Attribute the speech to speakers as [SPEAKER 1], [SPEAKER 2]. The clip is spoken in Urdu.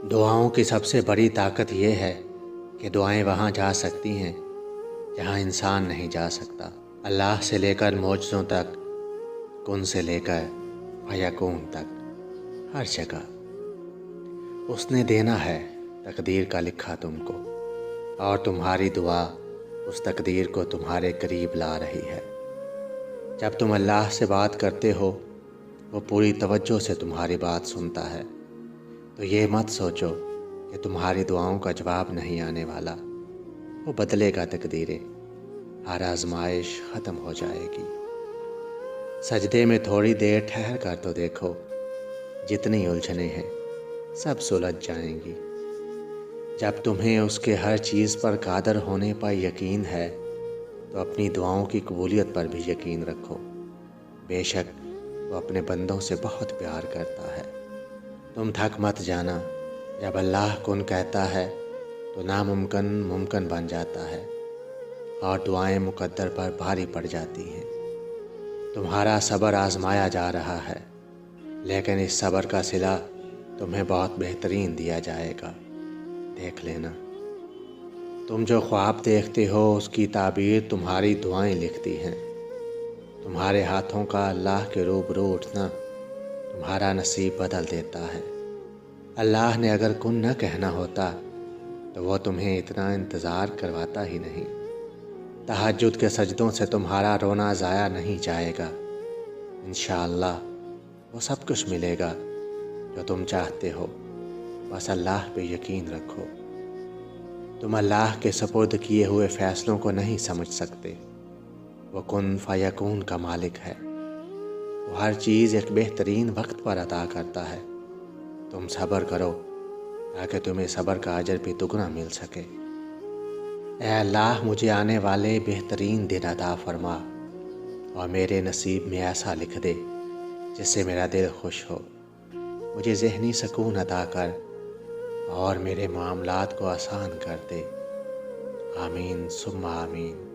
[SPEAKER 1] دعاؤں کی سب سے بڑی طاقت یہ ہے کہ دعائیں وہاں جا سکتی ہیں جہاں انسان نہیں جا سکتا۔ اللہ سے لے کر معجزوں تک، کن سے لے کر فیکون تک، ہر جگہ اس نے دینا ہے۔ تقدیر کا لکھا تم کو، اور تمہاری دعا اس تقدیر کو تمہارے قریب لا رہی ہے۔ جب تم اللہ سے بات کرتے ہو، وہ پوری توجہ سے تمہاری بات سنتا ہے۔ تو یہ مت سوچو کہ تمہاری دعاؤں کا جواب نہیں آنے والا، وہ بدلے گا تقدیریں۔ ہر آزمائش ختم ہو جائے گی۔ سجدے میں تھوڑی دیر ٹھہر کر تو دیکھو، جتنی الجھنیں ہیں سب سلجھ جائیں گی۔ جب تمہیں اس کے ہر چیز پر قادر ہونے پر یقین ہے تو اپنی دعاؤں کی قبولیت پر بھی یقین رکھو۔ بے شک وہ اپنے بندوں سے بہت پیار کرتا ہے۔ تم تھک مت جانا، جب اللہ کن کہتا ہے تو ناممکن ممکن بن جاتا ہے، اور دعائیں مقدر پر بھاری پڑ جاتی ہیں۔ تمہارا صبر آزمایا جا رہا ہے، لیکن اس صبر کا صلہ تمہیں بہت بہترین دیا جائے گا، دیکھ لینا۔ تم جو خواب دیکھتے ہو اس کی تعبیر تمہاری دعائیں لکھتی ہیں۔ تمہارے ہاتھوں کا اللہ کے روبرو اٹھنا تمہارا نصیب بدل دیتا ہے۔ اللہ نے اگر کن نہ کہنا ہوتا تو وہ تمہیں اتنا انتظار کرواتا ہی نہیں۔ تہجد کے سجدوں سے تمہارا رونا ضائع نہیں جائے گا۔ انشاءاللہ وہ سب کچھ ملے گا جو تم چاہتے ہو، بس اللہ پہ یقین رکھو۔ تم اللہ کے سپرد کیے ہوئے فیصلوں کو نہیں سمجھ سکتے۔ وہ کن فیکون کا مالک ہے۔ وہ ہر چیز ایک بہترین وقت پر عطا کرتا ہے۔ تم صبر کرو تاکہ تمہیں صبر کا اجر بھی دگنا مل سکے۔ اے اللہ، مجھے آنے والے بہترین دن عطا فرما، اور میرے نصیب میں ایسا لکھ دے جس سے میرا دل خوش ہو۔ مجھے ذہنی سکون عطا کر اور میرے معاملات کو آسان کر دے۔ آمین ثم آمین۔